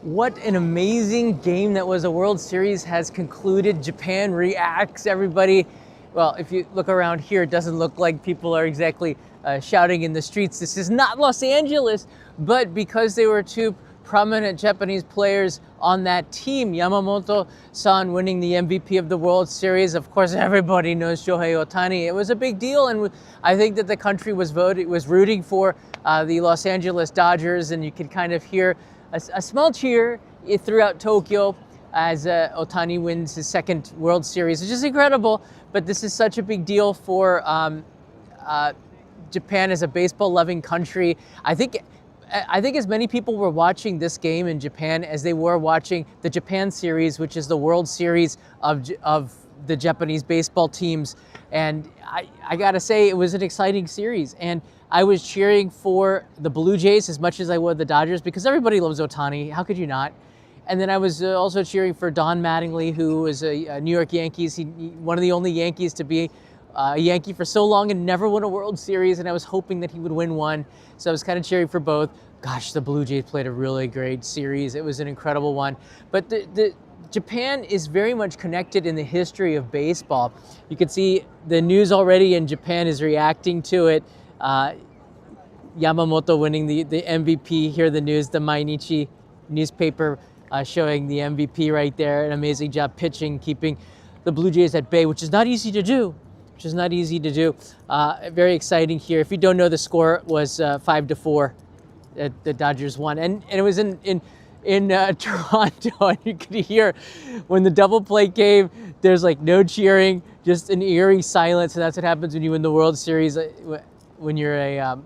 What an amazing game that was. A World Series has concluded. Japan reacts, everybody. Well, if you look around here, it doesn't look like people are exactly shouting in the streets. This is not Los Angeles, but because they were two prominent Japanese players on that team, Yamamoto-san winning the MVP of the World Series. Of course, everybody knows Shohei Ohtani. It was a big deal, and I think that the country was rooting for the Los Angeles Dodgers, and you could kind of hear a small cheer throughout Tokyo as Ohtani wins his second World Series, which is incredible. But this is such a big deal for Japan as a baseball-loving country. I think as many people were watching this game in Japan as they were watching the Japan Series, which is the World Series of the Japanese baseball teams. And I gotta say, it was an exciting series. And I was cheering for the Blue Jays as much as I would the Dodgers because everybody loves Ohtani. How could you not? And then I was also cheering for Don Mattingly, who is a New York Yankees. He one of the only Yankees to be a Yankee for so long and never win a World Series, and I was hoping that he would win one. So I was kind of cheering for both. Gosh, the Blue Jays played a really great series. It was an incredible one. But Japan is very much connected in the history of baseball. You can see the news already in Japan is reacting to it. Yamamoto winning the MVP. Here the news, the Mainichi newspaper showing the MVP right there. An amazing job pitching, keeping the Blue Jays at bay, which is not easy to do. Very exciting here. If you don't know, the score was 5-4. The Dodgers won, and it was in Toronto, and you could hear when the double play came, there's like no cheering, just an eerie silence, and that's what happens when you win the World Series. When you're a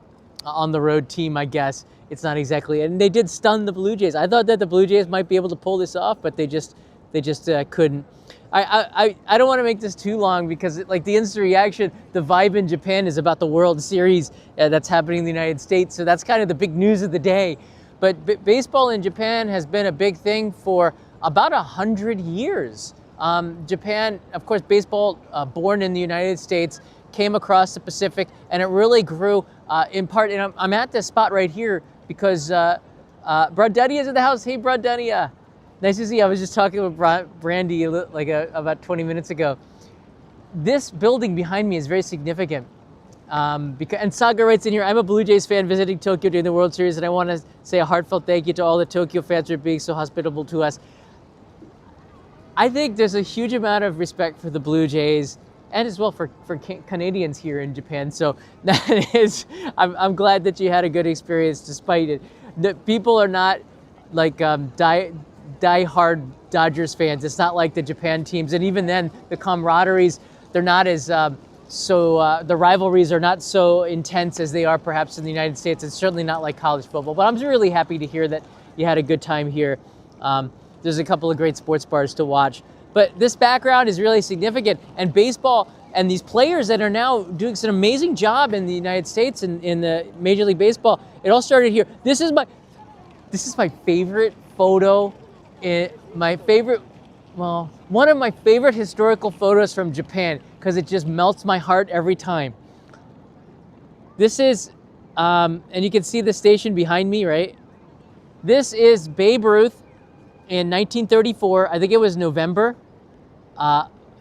on the road team, I guess it's not exactly. And they did stun the Blue Jays. I thought that the Blue Jays might be able to pull this off, but they just couldn't. I don't want to make this too long because like the instant reaction, the vibe in Japan is about the World Series that's happening in the United States. So that's kind of the big news of the day. But baseball in Japan has been a big thing for about 100 years. Japan, of course, baseball born in the United States, came across the Pacific, and it really grew in part. And I'm at this spot right here because Brad Duddy is in the house. Hey, Brad Duddy. Nice to see you. I was just talking with Brandy about 20 minutes ago. This building behind me is very significant. And Saga writes in here, I'm a Blue Jays fan visiting Tokyo during the World Series, and I want to say a heartfelt thank you to all the Tokyo fans for being so hospitable to us. I think there's a huge amount of respect for the Blue Jays and as well for Canadians here in Japan. So that is, I'm glad that you had a good experience despite it. The people are not like die-hard Dodgers fans. It's not like the Japan teams. And even then, the camaraderies, they're not as, the rivalries are not so intense as they are perhaps in the United States. It's certainly not like college football. But I'm really happy to hear that you had a good time here. There's a couple of great sports bars to watch. But this background is really significant. And baseball and these players that are now doing some amazing job in the United States and in the Major League Baseball, it all started here. This is my favorite photo. One of my favorite historical photos from Japan because it just melts my heart every time. This is, and you can see the station behind me, right? This is Babe Ruth in 1934. I think it was November,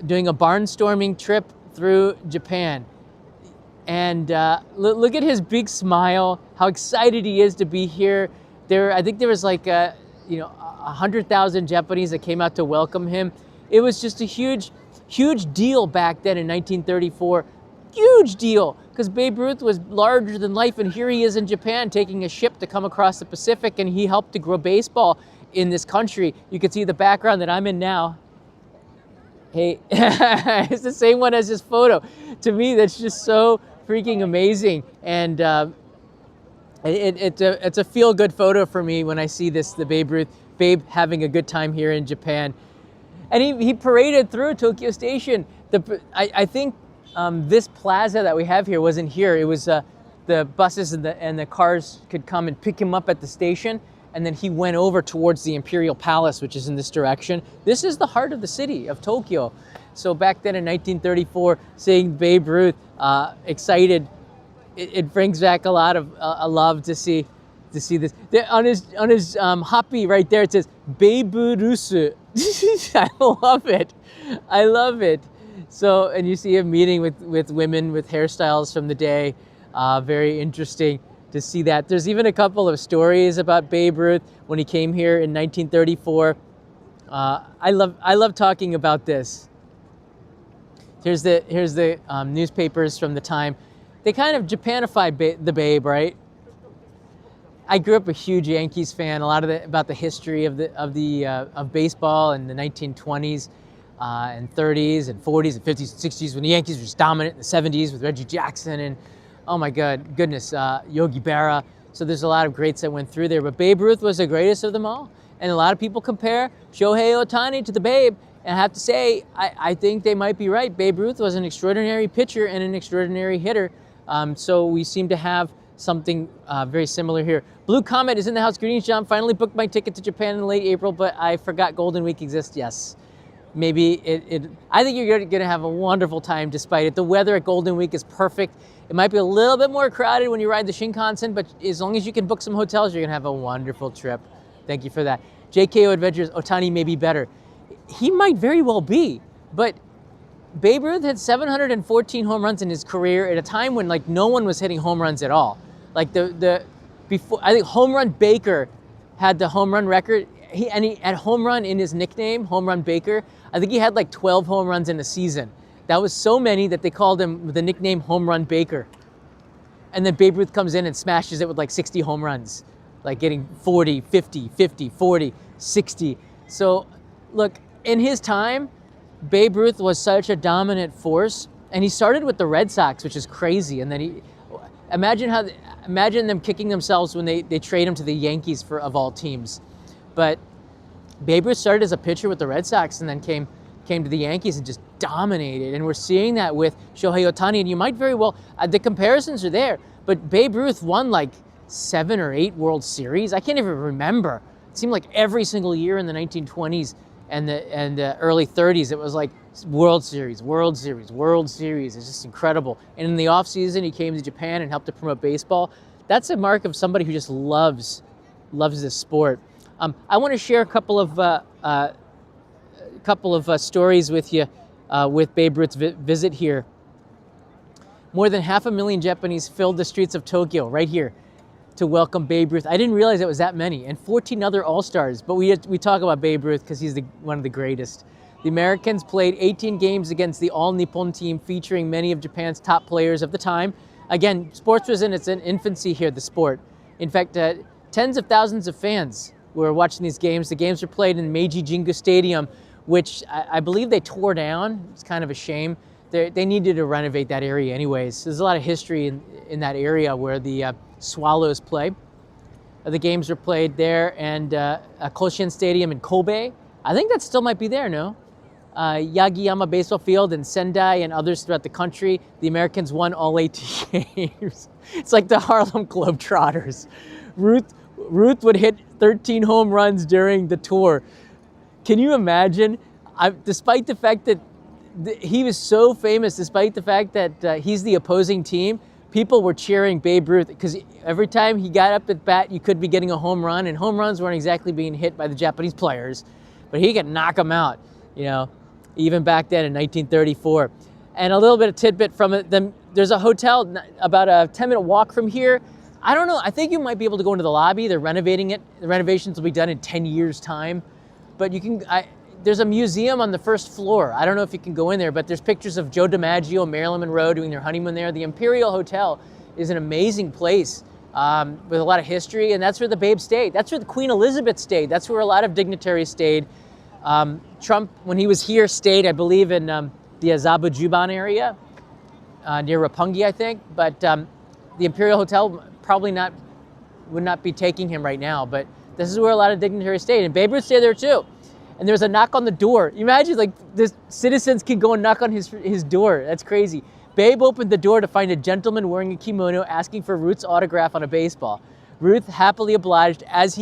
doing a barnstorming trip through Japan. And look at his big smile, how excited he is to be here. I think there was like 100,000 Japanese that came out to welcome him. It was just a huge deal back then in 1934. Huge deal, because Babe Ruth was larger than life, and here he is in Japan taking a ship to come across the Pacific, and he helped to grow baseball in this country. You can see the background that I'm in now. Hey, it's the same one as this photo. To me, that's just so freaking amazing. And it's a feel-good photo for me when I see this, the Babe having a good time here in Japan. And he paraded through Tokyo Station. I think this plaza that we have here wasn't here. It was the buses and the cars could come and pick him up at the station. And then he went over towards the Imperial Palace, which is in this direction. This is the heart of the city of Tokyo. So back then in 1934, seeing Babe Ruth excited, it brings back a lot of love to see to see this. On his hoppy right there, it says Babe Ruth. I love it. I love it. So, and you see him meeting with women with hairstyles from the day. Very interesting to see that. There's even a couple of stories about Babe Ruth when he came here in 1934. I love talking about this. Here's the newspapers from the time. They kind of Japanified the Babe, right? I grew up a huge Yankees fan. A lot of about the history of baseball in the 1920s and 30s and 40s and 50s and 60s when the Yankees were just dominant in the 70s with Reggie Jackson and oh my goodness, Yogi Berra. So there's a lot of greats that went through there. But Babe Ruth was the greatest of them all. And a lot of people compare Shohei Ohtani to the Babe. And I have to say, I think they might be right. Babe Ruth was an extraordinary pitcher and an extraordinary hitter. So we seem to have something very similar here. Blue Comet is in the house. Greetings, John. Finally booked my ticket to Japan in late April, but I forgot Golden Week exists. Yes. Maybe I think you're going to have a wonderful time despite it. The weather at Golden Week is perfect. It might be a little bit more crowded when you ride the Shinkansen, but as long as you can book some hotels, you're going to have a wonderful trip. Thank you for that. JKO Adventures, Ohtani may be better. He might very well be, but Babe Ruth had 714 home runs in his career at a time when like no one was hitting home runs at all. Like before, I think Home Run Baker had the home run record. He had home run in his nickname, Home Run Baker. I think he had like 12 home runs in a season. That was so many that they called him with the nickname Home Run Baker. And then Babe Ruth comes in and smashes it with like 60 home runs, like getting 40, 50, 50, 40, 60. So look, in his time, Babe Ruth was such a dominant force, and he started with the Red Sox, which is crazy. And then imagine them kicking themselves when they trade him to the Yankees of all teams. But Babe Ruth started as a pitcher with the Red Sox and then came to the Yankees and just dominated. And we're seeing that with Shohei Ohtani. And you might very well, the comparisons are there, but Babe Ruth won like 7 or 8 World Series. I can't even remember. It seemed like every single year in the 1920s and the early 30s, it was like World Series, World Series, World Series. It's just incredible. And in the off season, he came to Japan and helped to promote baseball. That's a mark of somebody who just loves this sport. I want to share a couple of stories with you with Babe Ruth's visit here. More than 500,000 Japanese filled the streets of Tokyo right here to welcome Babe Ruth. I didn't realize it was that many, and 14 other All-Stars, but we talk about Babe Ruth because he's one of the greatest. The Americans played 18 games against the All-Nippon team featuring many of Japan's top players of the time. Again, sports was in its infancy here, the sport. In fact, tens of thousands of fans were watching these games. The games were played in Meiji Jingu Stadium, which I believe they tore down. It's kind of a shame. They needed to renovate that area anyways. There's a lot of history in that area where the Swallows play. The games were played there, and Koshien Stadium in Kobe. I think that still might be there, no? Yagiyama Baseball Field in Sendai and others throughout the country. The Americans won all 18 games. It's like the Harlem Globetrotters. Ruth would hit 13 home runs during the tour. Can you imagine? Despite the fact that he was so famous, despite the fact that he's the opposing team, people were cheering Babe Ruth because every time he got up at bat, you could be getting a home run, and home runs weren't exactly being hit by the Japanese players, but he could knock them out, even back then in 1934. And a little bit of tidbit from it, there's a hotel about a 10-minute walk from here. I don't know, I think you might be able to go into the lobby. They're renovating it. The renovations will be done in 10 years' time. But there's a museum on the first floor. I don't know if you can go in there, but there's pictures of Joe DiMaggio and Marilyn Monroe doing their honeymoon there. The Imperial Hotel is an amazing place with a lot of history, and that's where the Babe stayed. That's where the Queen Elizabeth stayed. That's where a lot of dignitaries stayed. Trump, when he was here, stayed, I believe, in the Azabu-Juban area, near Roppongi, I think. But the Imperial Hotel probably would not be taking him right now, but this is where a lot of dignitaries stayed, and Babe Ruth stayed there too. And there was a knock on the door. You imagine, like, the citizens can go and knock on his door. That's crazy. Babe opened the door to find a gentleman wearing a kimono asking for Ruth's autograph on a baseball. Ruth happily obliged, as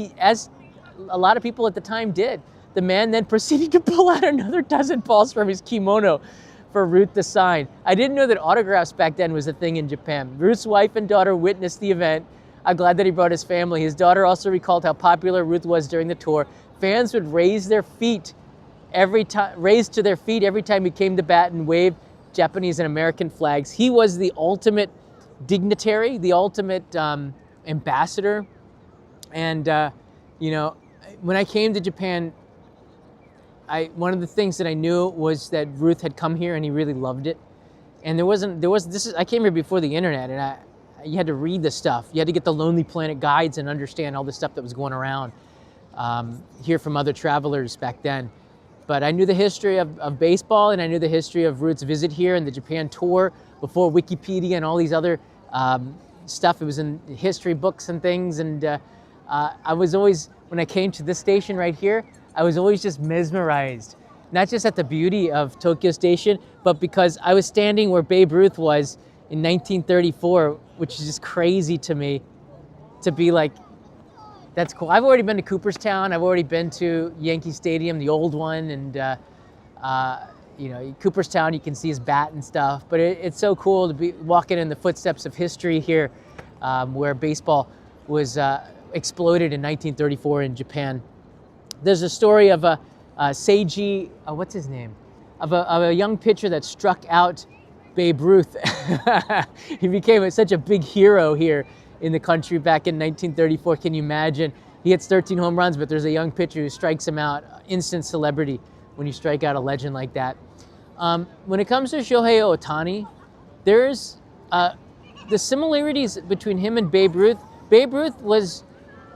a lot of people at the time did. The man then proceeded to pull out another dozen balls from his kimono for Ruth to sign. I didn't know that autographs back then was a thing in Japan. Ruth's wife and daughter witnessed the event. I'm glad that he brought his family. His daughter also recalled how popular Ruth was during the tour. Fans would raise to their feet every time he came to bat and waved Japanese and American flags. He was the ultimate dignitary, the ultimate ambassador. And you know, when I came to Japan, one of the things that I knew was that Ruth had come here and he really loved it. And I came here before the internet, and you had to read the stuff. You had to get the Lonely Planet guides and understand all the stuff that was going around, hear from other travelers back then. But I knew the history of baseball, and I knew the history of Ruth's visit here and the Japan tour before Wikipedia and all these other stuff. It was in history books and things. And I was always, when I came to this station right here, I was always just mesmerized, not just at the beauty of Tokyo Station, but because I was standing where Babe Ruth was in 1934, which is just crazy to me to be like, that's cool. I've already been to Cooperstown. I've already been to Yankee Stadium, the old one, and you know, Cooperstown, you can see his bat and stuff. But it's so cool to be walking in the footsteps of history here, where baseball was exploded in 1934 in Japan. There's a story of a Seiji, what's his name? Of a young pitcher that struck out Babe Ruth. He became such a big hero here in the country back in 1934. Can you imagine? He hits 13 home runs, but there's a young pitcher who strikes him out. Instant celebrity when you strike out a legend like that. When it comes to Shohei Ohtani, there's the similarities between him and Babe Ruth. Babe Ruth was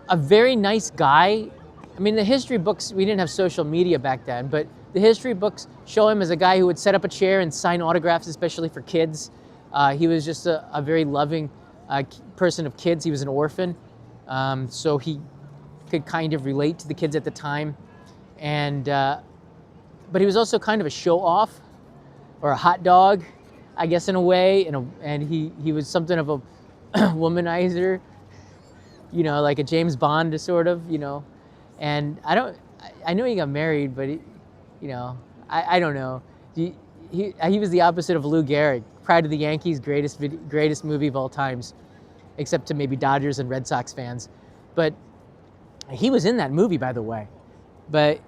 a very nice guy. I mean, the history books, we didn't have social media back then, but the history books show him as a guy who would set up a chair and sign autographs, especially for kids. He was just a very loving person of kids. He was an orphan, so he could kind of relate to the kids at the time. And but he was also kind of a show-off, or a hot dog, I guess, in a way. And he was something of a womanizer, you know, like a James Bond sort of, you know. And I know he got married, but you know, I don't know. He was the opposite of Lou Gehrig. Pride of the Yankees, greatest movie of all times, except to maybe Dodgers and Red Sox fans. But he was in that movie, by the way. But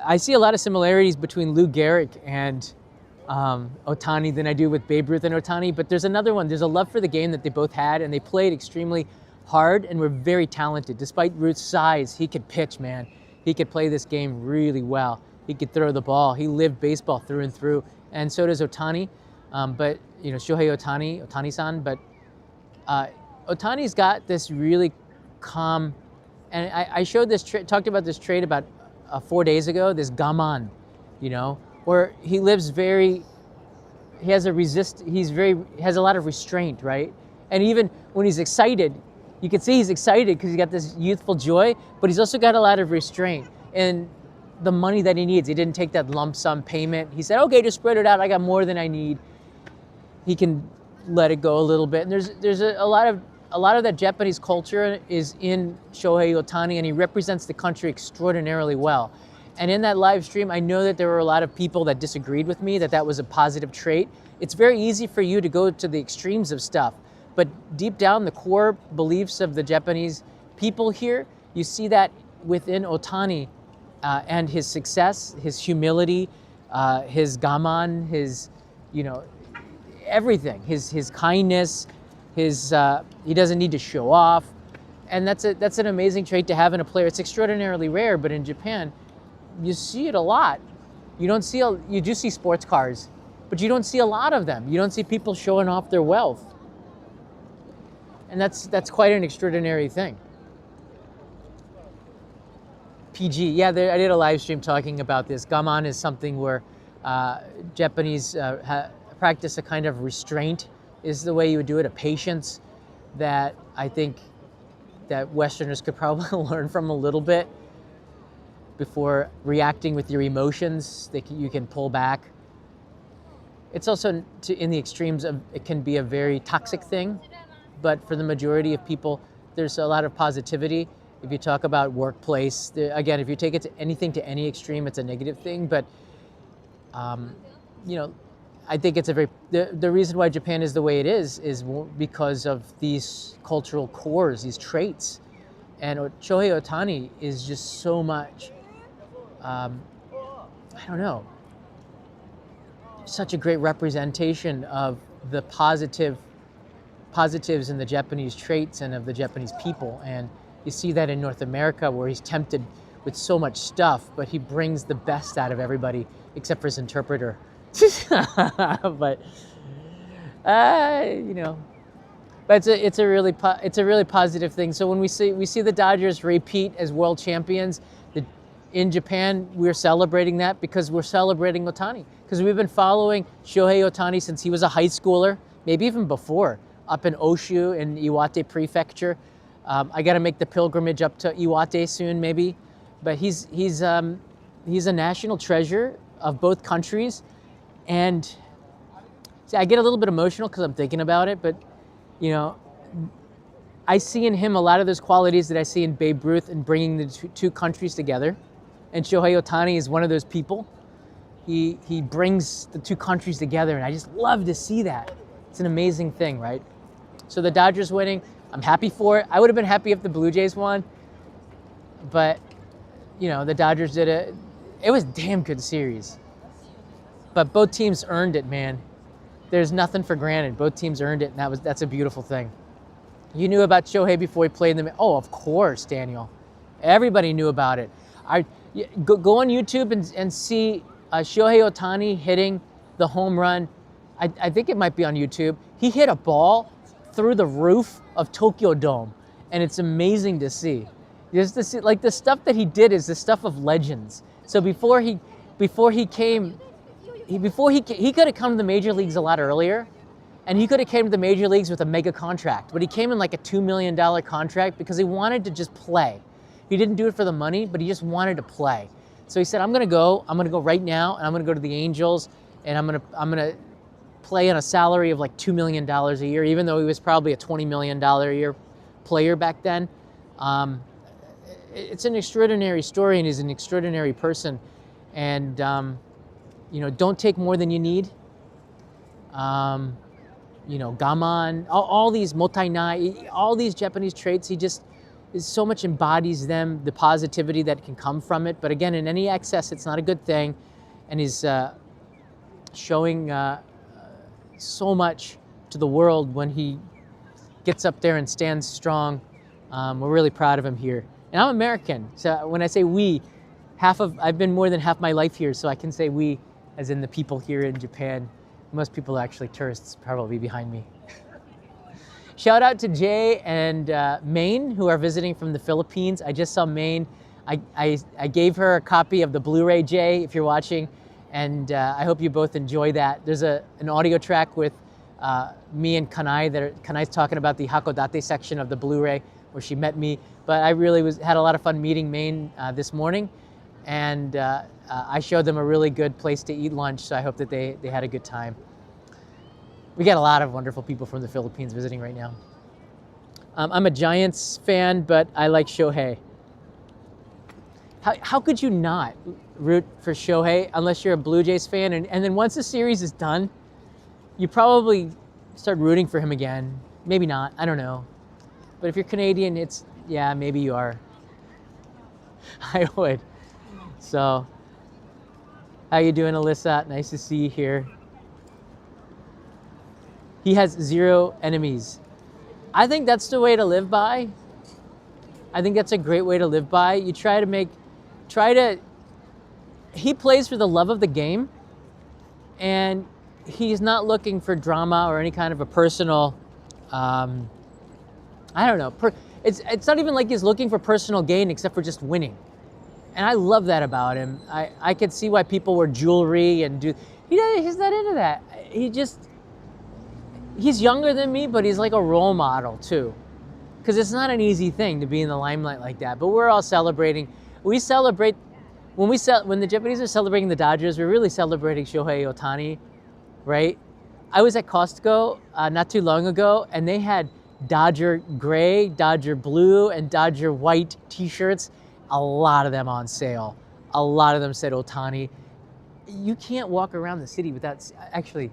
I see a lot of similarities between Lou Gehrig and Ohtani than I do with Babe Ruth and Ohtani. But there's another one. There's a love for the game that they both had, and they played extremely hard and were very talented. Despite Ruth's size, he could pitch, man. He could play this game really well. He could throw the ball. He lived baseball through and through. And so does Ohtani. But, you know, Shohei Ohtani, Ohtani-san. But Ohtani's got this really calm, and I showed this, talked about this trait about 4 days ago, this gaman, you know, where he has a lot of restraint, right? And even when he's excited, you can see he's excited because he's got this youthful joy, but he's also got a lot of restraint. And the money that he needs, he didn't take that lump sum payment. He said, okay, just spread it out. I got more than I need. He can let it go a little bit. And there's a lot of that Japanese culture is in Shohei Ohtani, and he represents the country extraordinarily well. And in that live stream, I know that there were a lot of people that disagreed with me, that was a positive trait. It's very easy for you to go to the extremes of stuff. But deep down, the core beliefs of the Japanese people here, you see that within Ohtani and his success, his humility, his gaman, his, you know, everything, his kindness, he doesn't need to show off. And that's an amazing trait to have in a player. It's extraordinarily rare, but in Japan, you see it a lot. You do see sports cars, but you don't see a lot of them. You don't see people showing off their wealth. And that's quite an extraordinary thing. PG, yeah, I did a live stream talking about this. Gaman is something where Japanese practice a kind of restraint, is the way you would do it, a patience that I think that Westerners could probably learn from a little bit. Before reacting with your emotions, you can pull back. It's also, in the extremes of, it can be a very toxic thing, but for the majority of people, there's a lot of positivity. If you talk about workplace, again, if you take it to anything to any extreme, it's a negative thing. But you know, I think it's a very, the reason why Japan is the way it is because of these cultural cores, these traits. And Shohei Ohtani is just so much, I don't know, such a great representation of the positives in the Japanese traits and of the Japanese people. And you see that in North America, where he's tempted with so much stuff, but he brings the best out of everybody except for his interpreter. But you know, but it's a really positive thing. So when we see the Dodgers repeat as world champions, in Japan we're celebrating that because we're celebrating Ohtani, because we've been following Shohei Ohtani since he was a high schooler, maybe even before, up in Oshu in Iwate Prefecture. I got to make the pilgrimage up to Iwate soon, maybe. But he's a national treasure of both countries, and see, I get a little bit emotional because I'm thinking about it. But you know, I see in him a lot of those qualities that I see in Babe Ruth in bringing the two countries together. And Shohei Ohtani is one of those people. He brings the two countries together, and I just love to see that. It's an amazing thing, right? So the Dodgers winning, I'm happy for it. I would have been happy if the Blue Jays won, but you know, the Dodgers did it. It was a damn good series. But both teams earned it, man. There's nothing for granted. Both teams earned it, and that's a beautiful thing. You knew about Shohei before he played in the... Oh, of course, Daniel. Everybody knew about it. Go on YouTube and see Shohei Ohtani hitting the home run. I think it might be on YouTube. He hit a ball through the roof of Tokyo Dome, and it's amazing to see. Just to see, like, the stuff that he did is the stuff of legends. So before he could have come to the major leagues a lot earlier, and he could have came to the major leagues with a mega contract, but he came in like a $2 million contract because he wanted to just play. He didn't do it for the money, but he just wanted to play. So he said, I'm gonna go right now, and I'm gonna go to the Angels, and I'm gonna play on a salary of like $2 million a year, even though he was probably a $20 million a year player back then. It's an extraordinary story, and he's an extraordinary person. And you know, don't take more than you need. You know, gaman, all these motainai, all these Japanese traits, he just so much embodies them, the positivity that can come from it. But again, in any excess, it's not a good thing. And he's showing so much to the world when he gets up there and stands strong. We're really proud of him here. And I'm American, so when I say we, I've been more than half my life here, so I can say we, as in the people here in Japan. Most people are actually tourists, probably behind me. Shout out to Jay and Maine, who are visiting from the Philippines. I just saw Maine. I gave her a copy of the Blu-ray, Jay, if you're watching, and I hope you both enjoy that. There's an audio track with me and Kanai. Kanai's talking about the Hakodate section of the Blu-ray, where she met me. But I really had a lot of fun meeting Maine this morning, and I showed them a really good place to eat lunch, so I hope that they had a good time. We got a lot of wonderful people from the Philippines visiting right now. I'm a Giants fan, but I like Shohei. How could you not root for Shohei unless you're a Blue Jays fan? And then once the series is done, you probably start rooting for him again. Maybe not, I don't know. But if you're Canadian, yeah, maybe you are. I would. So, how you doing, Alyssa? Nice to see you here. He has 0 enemies. I think that's the way to live by. I think that's a great way to live by. You he plays for the love of the game, and he's not looking for drama or any kind of a personal, I don't know. It's not even like he's looking for personal gain except for just winning. And I love that about him. I could see why people wear jewelry and he's not into that. He's younger than me, but he's like a role model too. Because it's not an easy thing to be in the limelight like that. But we're all celebrating. We celebrate, when the Japanese are celebrating the Dodgers, we're really celebrating Shohei Ohtani, right? I was at Costco not too long ago, and they had Dodger gray, Dodger blue, and Dodger white t-shirts. A lot of them on sale. A lot of them said Ohtani. you can't walk around the city without, actually,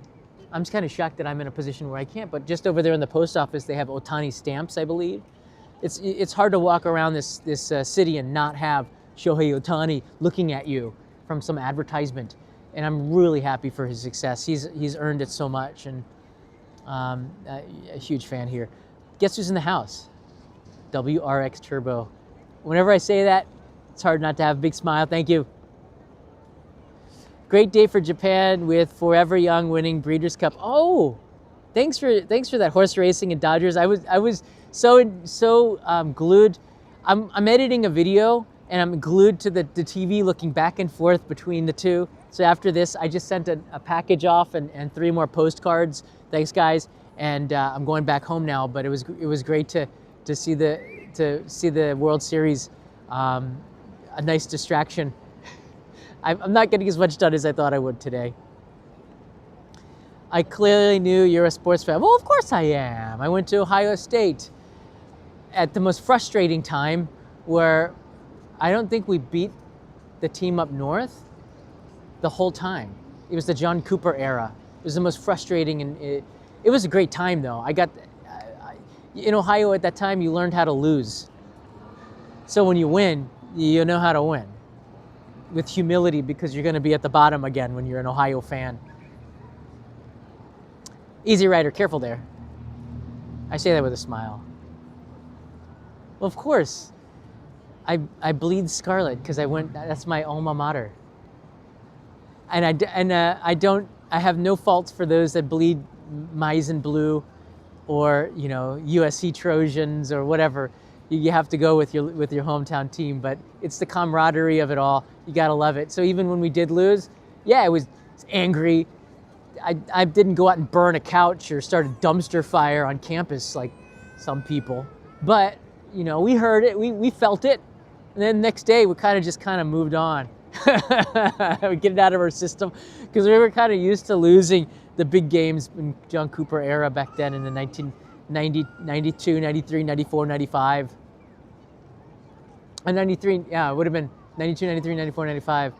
I'm just kind of shocked that I'm in a position where I can't, but just over there in the post office, they have Ohtani stamps, I believe. It's hard to walk around this city and not have Shohei Ohtani looking at you from some advertisement. And I'm really happy for his success. He's earned it so much, and a huge fan here. Guess who's in the house? WRX Turbo. Whenever I say that, it's hard not to have a big smile. Thank you. Great day for Japan with Forever Young winning Breeders' Cup. Oh, thanks for that horse racing and Dodgers. I was so glued. I'm editing a video and I'm glued to the TV, looking back and forth between the two. So after this, I just sent a package off and 3 more postcards. Thanks, guys. And I'm going back home now. But it was great to see the World Series. A nice distraction. I'm not getting as much done as I thought I would today. I clearly knew you're a sports fan. Well, of course I am. I went to Ohio State at the most frustrating time, where I don't think we beat the team up north the whole time. It was the John Cooper era. It was the most frustrating, and it was a great time though. In Ohio at that time, you learned how to lose. So when you win, you know how to win. With humility, because you're going to be at the bottom again when you're an Ohio fan. Easy Rider, careful there. I say that with a smile. Well, of course, I bleed scarlet because that's my alma mater. And I have no faults for those that bleed maize and blue, or USC Trojans or whatever. You have to go with your hometown team, but it's the camaraderie of it all. You gotta love it. So even when we did lose, yeah, I was angry. I didn't go out and burn a couch or start a dumpster fire on campus like some people, but we heard it, we felt it, and then the next day we kind of moved on. We get it out of our system, because we were kind of used to losing the big games in John Cooper era back then in the 1990, 92, 93, 94, 95. And 93, yeah, it would have been 92, 93, 94, 95.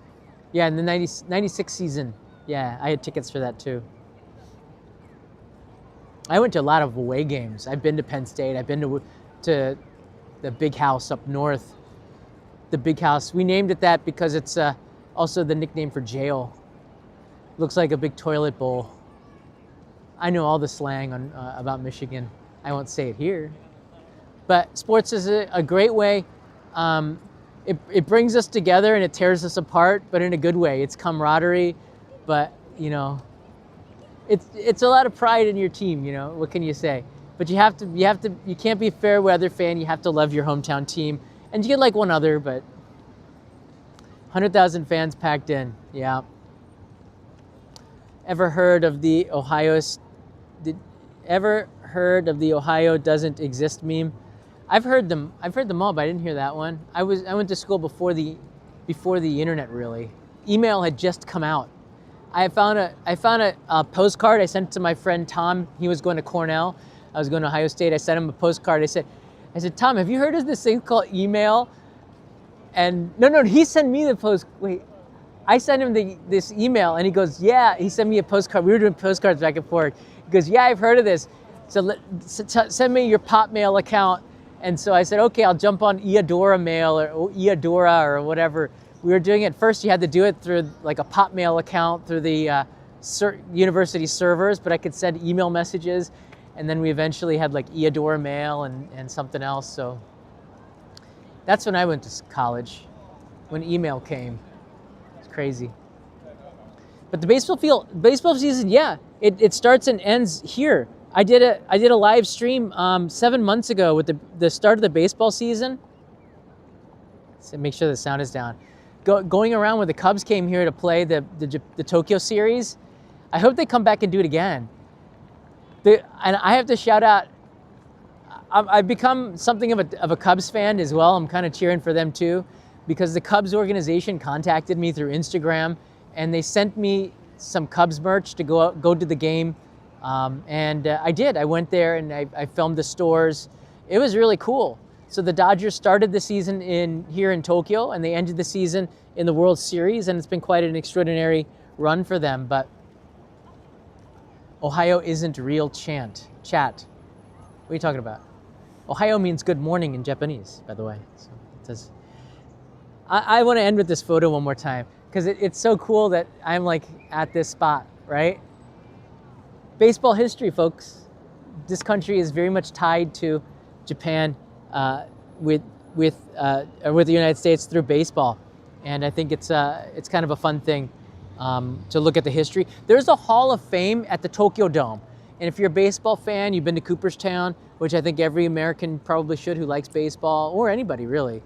Yeah, and the 96 season, yeah, I had tickets for that too. I went to a lot of away games. I've been to Penn State. I've been to the Big House up north. The Big House. We named it that because it's also the nickname for jail. Looks like a big toilet bowl. I know all the slang about Michigan. I won't say it here. But sports is a great way. It brings us together and it tears us apart, but in a good way. It's camaraderie, but it's a lot of pride in your team. What can you say? But you can't be a fair weather fan. You have to love your hometown team, and you get like one other. But 100,000 fans packed in. Yeah. Ever heard of the Ohio doesn't exist meme? I've heard them all, but I didn't hear that one. I went to school before the internet, really. Email had just come out. I found a postcard. I sent it to my friend Tom. He was going to Cornell. I was going to Ohio State. I sent him a postcard. I said, Tom, have you heard of this thing called email? And no, he sent me the post. Wait, I sent him this email, and he goes, yeah. He sent me a postcard. We were doing postcards back and forth. He goes, yeah, I've heard of this. So send me your pop mail account. And so I said, okay, I'll jump on Eudora Mail or Eudora or whatever. We were doing it first. You had to do it through like a pop mail account through the university servers, but I could send email messages. And then we eventually had like Eudora Mail and something else. So that's when I went to college, when email came. It's crazy. But the baseball season, yeah, it starts and ends here. I did a live stream 7 months ago with the start of the baseball season. So make sure the sound is down. Going around when the Cubs came here to play the Tokyo series. I hope they come back and do it again. And I have to shout out. I've become something of a Cubs fan as well. I'm kind of cheering for them too, because the Cubs organization contacted me through Instagram, and they sent me some Cubs merch to go to the game. And I did. I went there and I filmed the stores. It was really cool. So the Dodgers started the season here in Tokyo, and they ended the season in the World Series, and it's been quite an extraordinary run for them, but Ohio isn't real chat. What are you talking about? Ohio means good morning in Japanese, by the way. So it says, I want to end with this photo one more time because it's so cool that I'm like at this spot, right? Baseball history, folks. This country is very much tied to Japan with the United States through baseball, and I think it's kind of a fun thing to look at the history. There's a Hall of Fame at the Tokyo Dome, and if you're a baseball fan, you've been to Cooperstown, which I think every American probably should who likes baseball, or anybody really,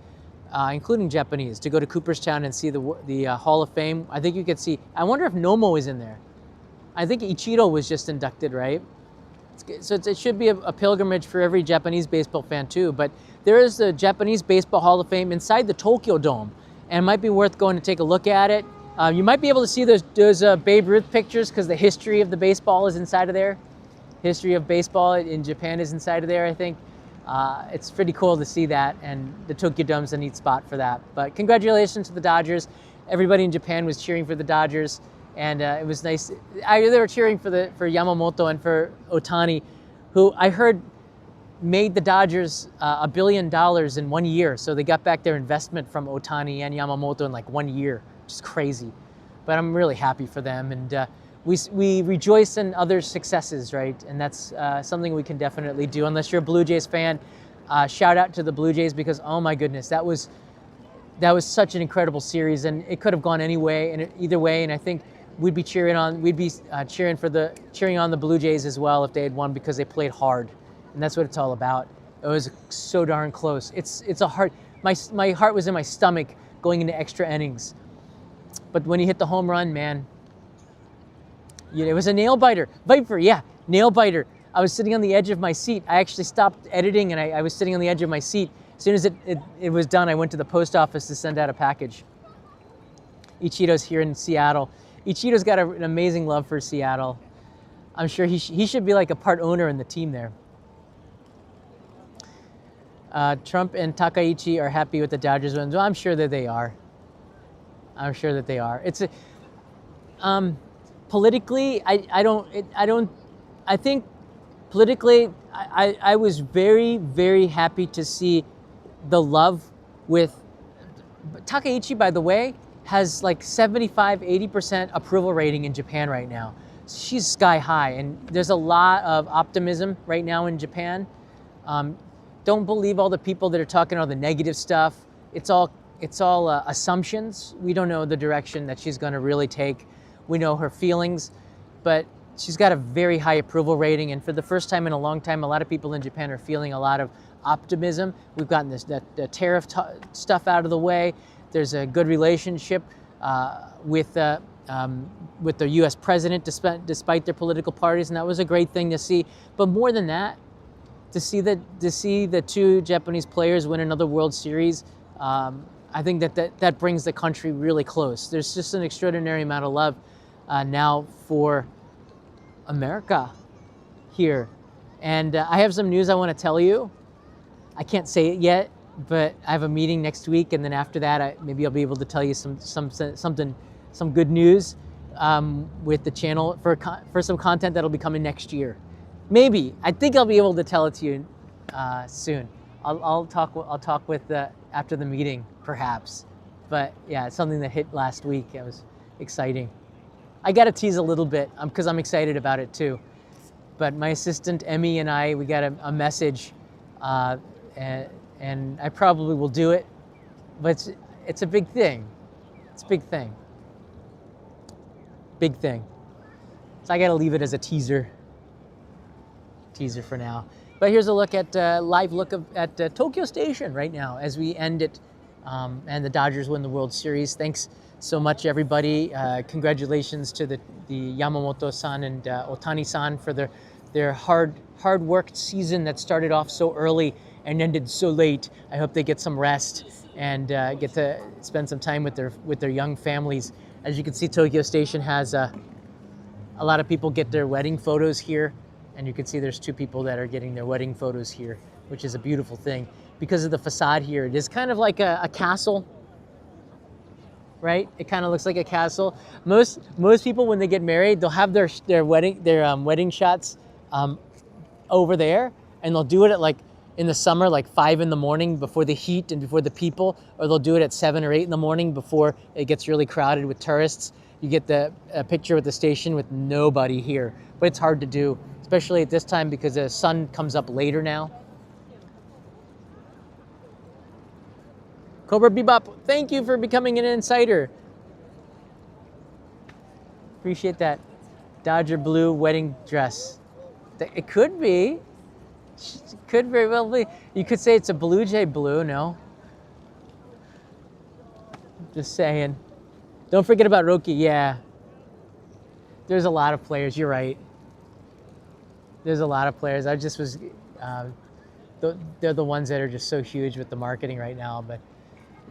including Japanese, to go to Cooperstown and see the Hall of Fame. I think you could see. I wonder if Nomo is in there. I think Ichiro was just inducted, right? So it should be a pilgrimage for every Japanese baseball fan too. But there is the Japanese Baseball Hall of Fame inside the Tokyo Dome, and it might be worth going to take a look at it. You might be able to see those Babe Ruth pictures because the history of the baseball is inside of there. History of baseball in Japan is inside of there, I think. It's pretty cool to see that, and the Tokyo Dome's a neat spot for that. But congratulations to the Dodgers. Everybody in Japan was cheering for the Dodgers, and it was nice. They were cheering for Yamamoto and for Ohtani, who I heard made the Dodgers $1 billion in 1 year. So they got back their investment from Ohtani and Yamamoto in like 1 year, which is crazy. But I'm really happy for them, and we rejoice in others' successes, right? And that's something we can definitely do. Unless you're a Blue Jays fan, shout out to the Blue Jays because oh my goodness, that was such an incredible series, and it could have gone either way. And I think we'd be cheering on the Blue Jays as well if they had won because they played hard, and that's what it's all about. It was so darn close. It's a hard. My heart was in my stomach going into extra innings, but when he hit the home run, man. Yeah, it was a nail biter. Viper, yeah, nail biter. I was sitting on the edge of my seat. I actually stopped editing and I was sitting on the edge of my seat. As soon as it was done, I went to the post office to send out a package. Ichiro's here in Seattle. Ichiro's got an amazing love for Seattle. I'm sure he should be like a part owner in the team there. Trump and Takaichi are happy with the Dodgers win. Well, I'm sure that they are. I'm sure that they are. It's politically, I think politically, I was very, very happy to see the love with Takaichi, by the way, has like 75-80% approval rating in Japan right now. She's sky high, and there's a lot of optimism right now in Japan. Don't believe all the people that are talking all the negative stuff. It's all assumptions. We don't know the direction that she's going to really take. We know her feelings, but she's got a very high approval rating, and for the first time in a long time, a lot of people in Japan are feeling a lot of optimism. We've gotten the tariff stuff out of the way. There's a good relationship with the U.S. president, despite their political parties, and that was a great thing to see. But more than that, to see the two Japanese players win another World Series, I think that brings the country really close. There's just an extraordinary amount of love now for America here. And I have some news I want to tell you. I can't say it yet, but I have a meeting next week, and then after that, maybe I'll be able to tell you some good news with the channel for some content that'll be coming next year. Maybe. I think I'll be able to tell it to you soon. I'll talk with after the meeting, perhaps. But yeah, it's something that hit last week. It was exciting. I got to tease a little bit because I'm excited about it too. But my assistant Emmy and I, we got a message, and I probably will do it. But it's a big thing. It's a big thing. Big thing. So I got to leave it as a teaser for now. But here's a look at live look at Tokyo Station right now as we end it, and the Dodgers win the World Series. Thanks so much, everybody. Congratulations to the Yamamoto-san and Ohtani-san for their hard worked season that started off so early and ended so late. I hope they get some rest and get to spend some time with their young families. As you can see, Tokyo Station has a lot of people get their wedding photos here. And you can see there's two people that are getting their wedding photos here, which is a beautiful thing. Because of the facade here, it is kind of like a castle. right? It kind of looks like a castle. Most people when they get married, they'll have their wedding shots over there, and they'll do it at like in the summer, like 5 in the morning before the heat and before the people, or they'll do it at 7 or 8 in the morning before it gets really crowded with tourists. You get the picture with the station with nobody here, but it's hard to do, especially at this time because the sun comes up later now. Cobra Bebop, thank you for becoming an insider. Appreciate that. Dodger blue wedding dress. It could be. It could very well be. You could say it's a Blue Jay blue, no? Just saying. Don't forget about Roki, yeah. There's a lot of players, you're right. There's a lot of players. I just was, they're the ones that are just so huge with the marketing right now, but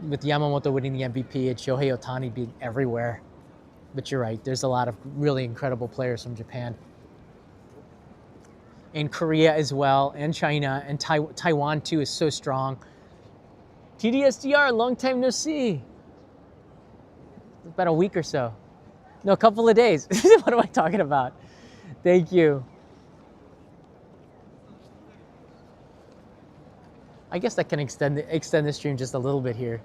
with Yamamoto winning the MVP and Shohei Ohtani being everywhere. But you're right, there's a lot of really incredible players from Japan. And Korea as well, and China, and Taiwan too is so strong. TDSDR, long time no see. About a week or so. No, a couple of days. What am I talking about? Thank you. I guess I can extend the stream just a little bit here.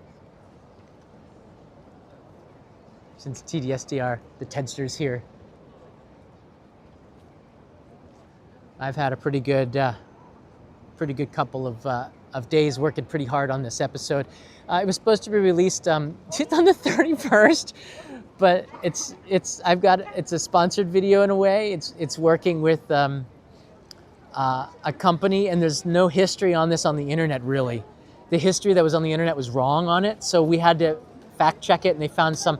Since TDSDR, the Tedster's here. I've had a pretty good couple of days working pretty hard on this episode. It was supposed to be released on the 31st, but it's a sponsored video in a way. It's working with a company, and there's no history on this on the internet really. The history that was on the internet was wrong on it, so we had to fact check it, and they found some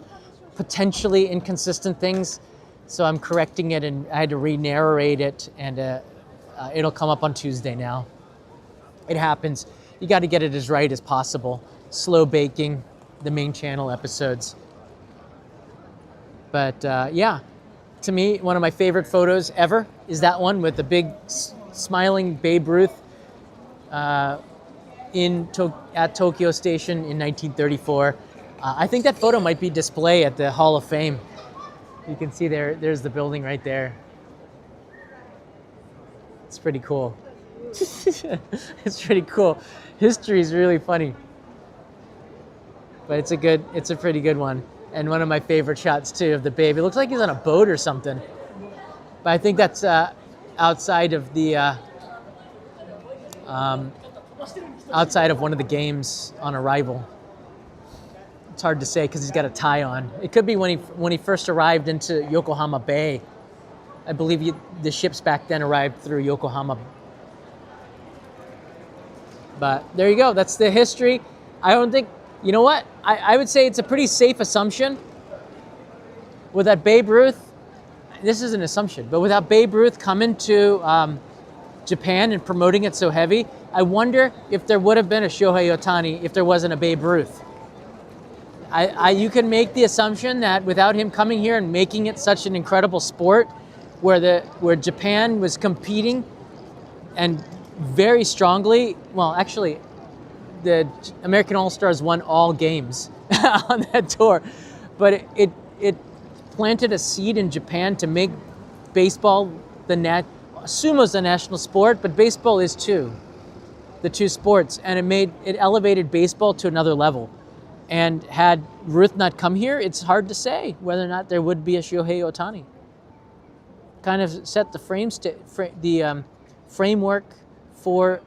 potentially inconsistent things. So I'm correcting it, and I had to re-narrate it, and it'll come up on Tuesday now. It happens. You got to get it as right as possible. Slow baking the main channel episodes. But yeah, to me, one of my favorite photos ever is that one with the big smiling Babe Ruth at Tokyo Station in 1934. I think that photo might be displayed at the Hall of Fame. You can see there's the building right there. It's pretty cool. It's pretty cool. History is really funny. But it's a pretty good one. And one of my favorite shots too of the babe. It looks like he's on a boat or something. But I think that's outside of the outside of one of the games on arrival. It's hard to say because he's got a tie on. It could be when he first arrived into Yokohama Bay. I believe the ships back then arrived through Yokohama. But there you go. That's the history. I don't think, you know what? I would say it's a pretty safe assumption. With that Babe Ruth, this is an assumption, but without Babe Ruth coming to Japan and promoting it so heavy, I wonder if there would have been a Shohei Ohtani if there wasn't a Babe Ruth. You can make the assumption that without him coming here and making it such an incredible sport, where Japan was competing and very strongly, well, actually, the American All-Stars won all games on that tour, but it planted a seed in Japan to make baseball sumo's the national sport, but baseball is too, the two sports, and it elevated baseball to another level. And had Ruth not come here, it's hard to say whether or not there would be a Shohei Ohtani. Kind of set the framework for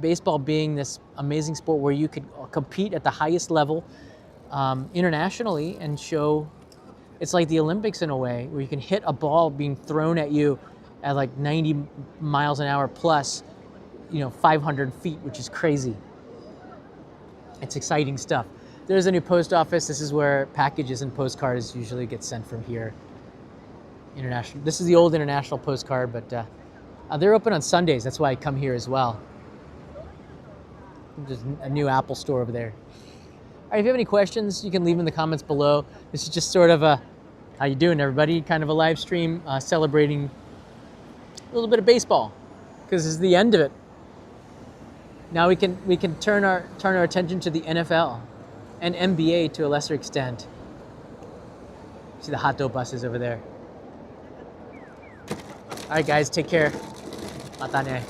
baseball being this amazing sport where you could compete at the highest level internationally and show. It's like the Olympics in a way, where you can hit a ball being thrown at you at like 90 miles an hour plus, 500 feet, which is crazy. It's exciting stuff. There's a new post office. This is where packages and postcards usually get sent from here. International. This is the old International postcard, but they're open on Sundays. That's why I come here as well. There's a new Apple store over there. All right, if you have any questions, you can leave them in the comments below. This is just sort of a, how you doing, everybody? Kind of a live stream celebrating a little bit of baseball, because this is the end of it. Now we can turn our attention to the NFL. and MBA to a lesser extent. See the hot dough buses over there. All right, guys, take care. Mata ne.